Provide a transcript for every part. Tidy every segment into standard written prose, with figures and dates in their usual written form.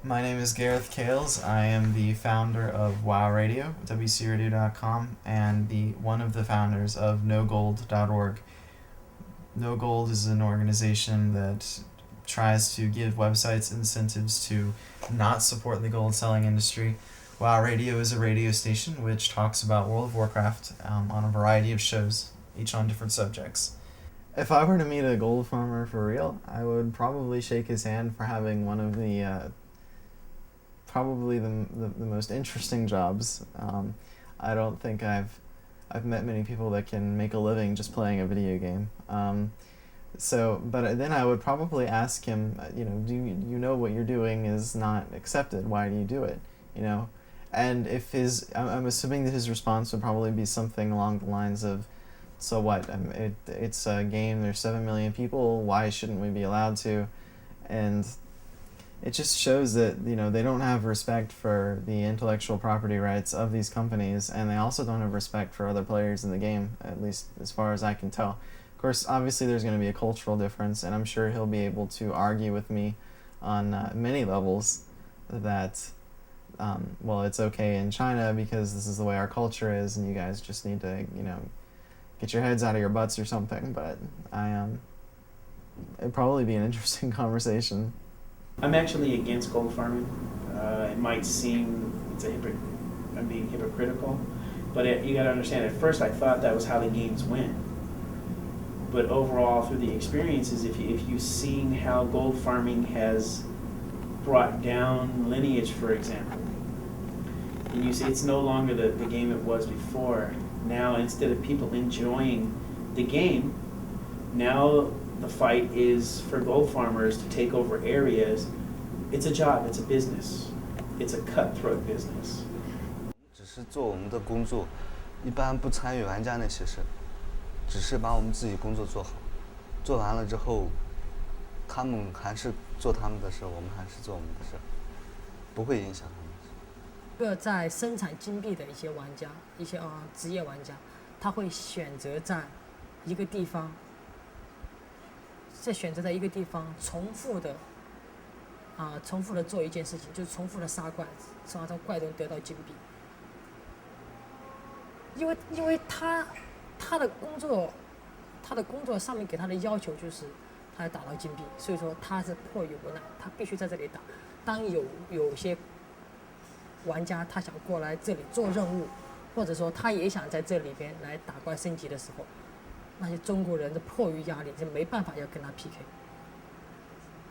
My name is Gareth Kales. I am the founder of WoW Radio, WCRadio.com, and one of the founders of NoGold.org. No Gold is an organization that tries to give websites incentives to not support the gold selling industry. WoW Radio is a radio station which talks about World of Warcraft on a variety of shows, each on different subjects. If I were to meet a gold farmer for real, I would probably shake his hand for having one of the probably the most interesting jobs. I don't think I've met many people that can make a living just playing a video game. But then I would probably ask him, do you know what you're doing is not accepted? Why do you do it? You know, and if I'm assuming that his response would probably be something along the lines of, so what? It's a game. There's 7 million people. Why shouldn't we be allowed to? And it just shows that they don't have respect for the intellectual property rights of these companies, and they also don't have respect for other players in the game, at least as far as I can tell. Of course, obviously there's going to be a cultural difference, and I'm sure he'll be able to argue with me on many levels that it's okay in China because this is the way our culture is, and you guys just need to get your heads out of your butts or something. But it'd probably be an interesting conversation. I'm actually against gold farming. It might seem I'm being hypocritical, but you got to understand. At first, I thought that was how the games went. But overall, through the experiences, if you've seen how gold farming has brought down lineage, for example, and you see it's no longer the game it was before. Now, instead of people enjoying the game, now the fight is for gold farmers to take over areas. It's a job, it's a business, it's a cutthroat business. 只是做我们的工作，一般不参与玩家那些事，只是把我们自己工作做好，做完了之后，他们还是做他们的事，我们还是做我们的事，不会影响他们。在生产金币的一些玩家，一些职业玩家，他会选择在一个地方。在一个地方重复的做一件事情，就是重复的杀怪，从怪中得到金币。因为他的工作上面给他的要求就是他要打到金币，所以说他是迫于无奈，他必须在这里打。当有些玩家他想过来这里做任务，或者说他也想在这里边来打怪升级的时候，那些中国人的迫于压力，就没办法要跟他 PK，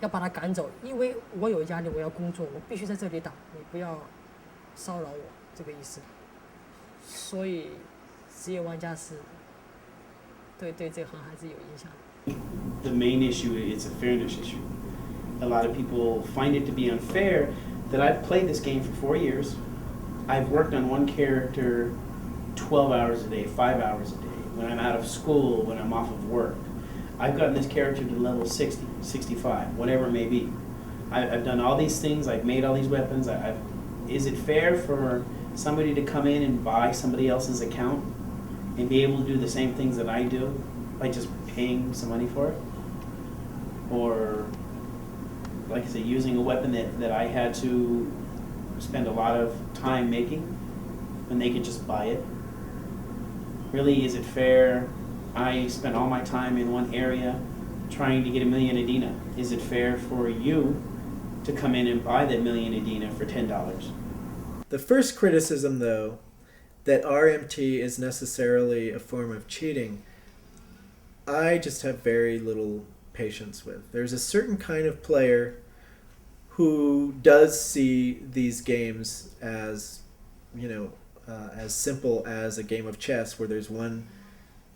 要把他赶走，因为我有压力，我要工作，我必须在这里打，你不要骚扰我，这个意思。所以职业玩家是对这行还是有影响的。The main issue is a fairness issue. A lot of people find it to be unfair that I've played this game for 4 years. I've worked on one character 12 hours a day, 5 hours a day. When I'm out of school, when I'm off of work. I've gotten this character to level 60, 65, whatever it may be. I've done all these things, I've made all these weapons. Is it fair for somebody to come in and buy somebody else's account and be able to do the same things that I do by just paying some money for it? Or, like I say, using a weapon that I had to spend a lot of time making when they could just buy it? Really, is it fair? I spent all my time in one area trying to get 1 million Adina. Is it fair for you to come in and buy that 1 million Adina for $10? The first criticism, though, that RMT is necessarily a form of cheating, I just have very little patience with. There's a certain kind of player who does see these games as, as simple as a game of chess where there's one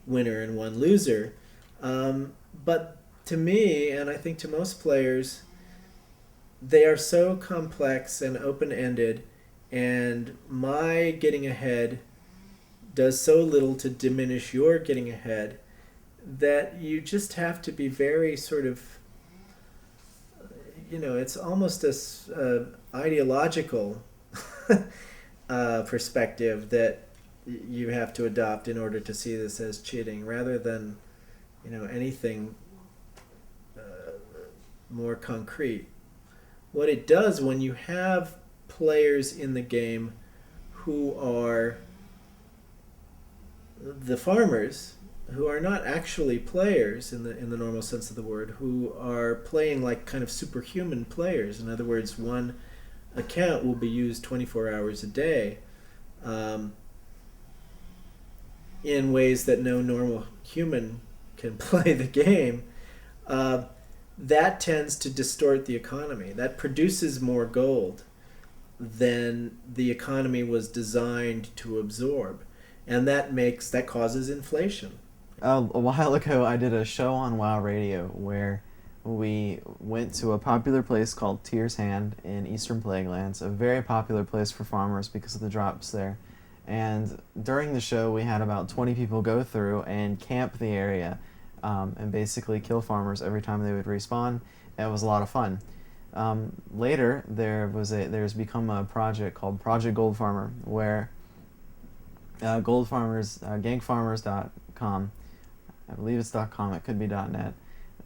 winner and one loser. But to me, and I think to most players, they are so complex and open-ended, and my getting ahead does so little to diminish your getting ahead that you just have to be very sort of, it's almost a ideological perspective that you have to adopt in order to see this as cheating, rather than anything more concrete. what it does when you have players in the game who are the farmers, who are not actually players in the normal sense of the word, who are playing like kind of superhuman players. In other words, one account will be used 24 hours a day, in ways that no normal human can play the game. That tends to distort the economy. That produces more gold than the economy was designed to absorb, and that causes inflation. A while ago, I did a show on WoW Radio where we went to a popular place called Tyr's Hand in Eastern Plaguelands, a very popular place for farmers because of the drops there. And during the show, we had about 20 people go through and camp the area, and basically kill farmers every time they would respawn. It was a lot of fun. Later, there's become a project called Project Gold Farmer, where gold farmers, gangfarmers.com, I believe it's .com, it could be .net.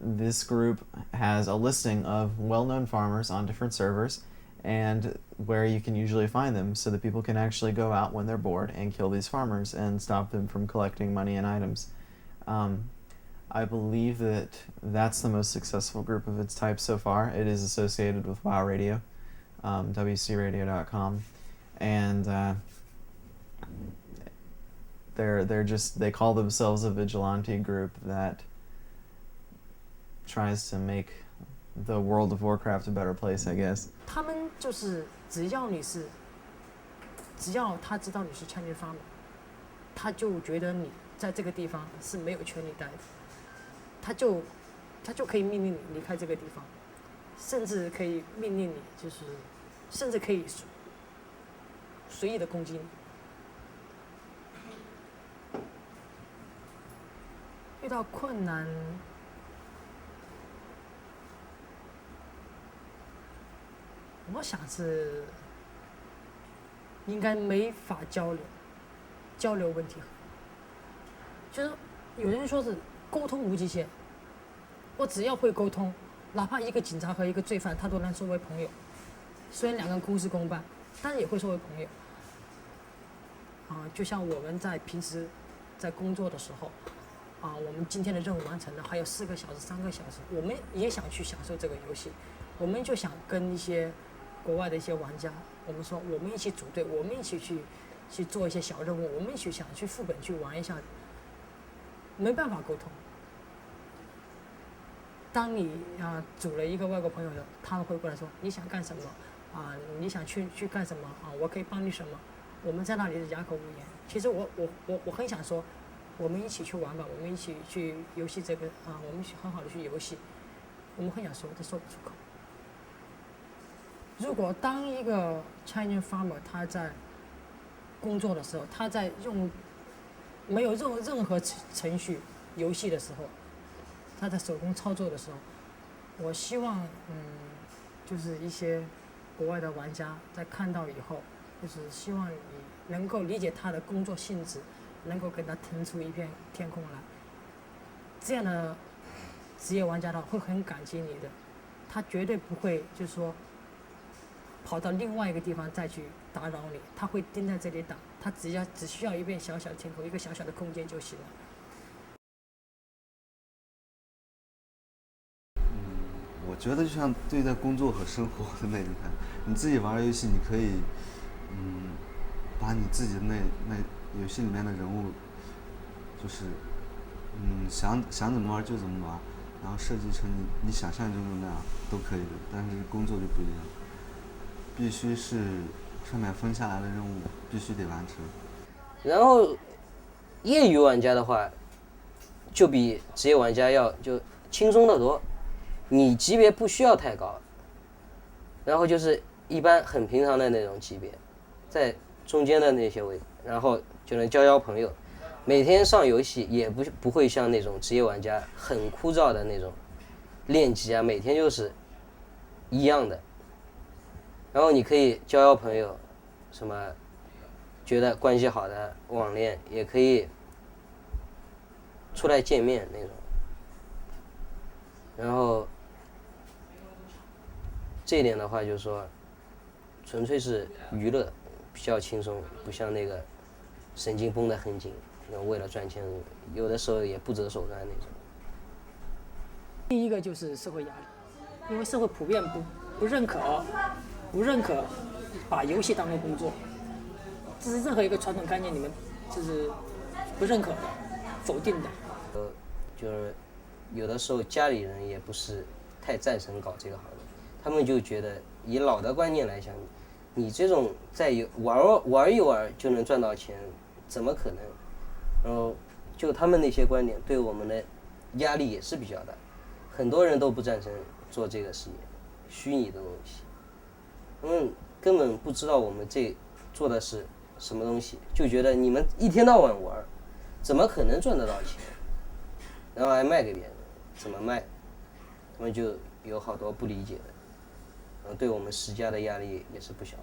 This group has a listing of well-known farmers on different servers and where you can usually find them, so that people can actually go out when they're bored and kill these farmers and stop them from collecting money and items. I believe that that's the most successful group of its type so far. It is associated with WoW Radio, wcradio.com, and they call themselves a vigilante group that tries to make the world of Warcraft a better place, I guess. 他们就是只要他知道你是Chinese farmer，他就觉得你在这个地方是没有权利待的，他就可以命令你离开这个地方，甚至可以命令你甚至可以随意的攻击你。遇到困难，我想是应该没法交流问题。就是有人说是沟通无极限，我只要会沟通，哪怕一个警察和一个罪犯，他都能作为朋友。虽然两个人公事公办，但是也会作为朋友。就像我们在平时在工作的时候。我们今天的任务完成了，还有4个小时、3个小时，我们也想去享受这个游戏，我们就想跟一些国外的一些玩家，我们说我们一起组队，我们一起去做一些小任务，我们一起想去副本去玩一下，没办法沟通。当你组了一个外国朋友的，他们会过来说你想干什么你想去干什么我可以帮你什么？我们在那里是哑口无言。其实我很想说。我们一起去玩吧，我们一起去游戏这个我们一起很好的去游戏，我们很想说，但说不出口。如果当一个 Chinese farmer 他在工作的时候，他在没有任何程序游戏的时候，他在手工操作的时候，我希望就是一些国外的玩家在看到以后，就是希望你能够理解他的工作性质。能够给他腾出一片天空来，这样的职业玩家的话会很感激你的，他绝对不会就是说跑到另外一个地方再去打扰你，他会盯在这里打，他只需要一片小小的天空，一个小小的空间就行了。我觉得就像对待工作和生活的那一块，你自己玩游戏，你可以把你自己的那游戏里面的人物，就是想怎么玩就怎么玩，然后设计成你想象中的那样都可以的。但是工作就不一样，必须是上面分下来的任务必须得完成。然后业余玩家的话，就比职业玩家就轻松得多，你级别不需要太高，然后就是一般很平常的那种级别，在中间的那些位置，然后就能交朋友。每天上游戏也不会像那种职业玩家很枯燥的那种练级每天就是一样的。然后你可以交朋友，什么觉得关系好的网恋，也可以出来见面那种。然后这一点的话，就是说，纯粹是娱乐，比较轻松，不像那个神经绷得很紧，为了赚钱，有的时候也不择手段那种。第一个就是社会压力，因为社会普遍不认可把游戏当成工作，这是任何一个传统概念里面就是不认可的、否定的。就是有的时候家里人也不是太赞成搞这个行业，他们就觉得以老的观念来讲，你这种在玩一玩就能赚到钱，怎么可能？然后就他们那些观点对我们的压力也是比较大，很多人都不赞成做这个事业，虚拟的东西，他们根本不知道我们这做的是什么东西，就觉得你们一天到晚玩，怎么可能赚得到钱？然后还卖给别人，怎么卖？他们就有好多不理解的，对我们施加的压力也是不小。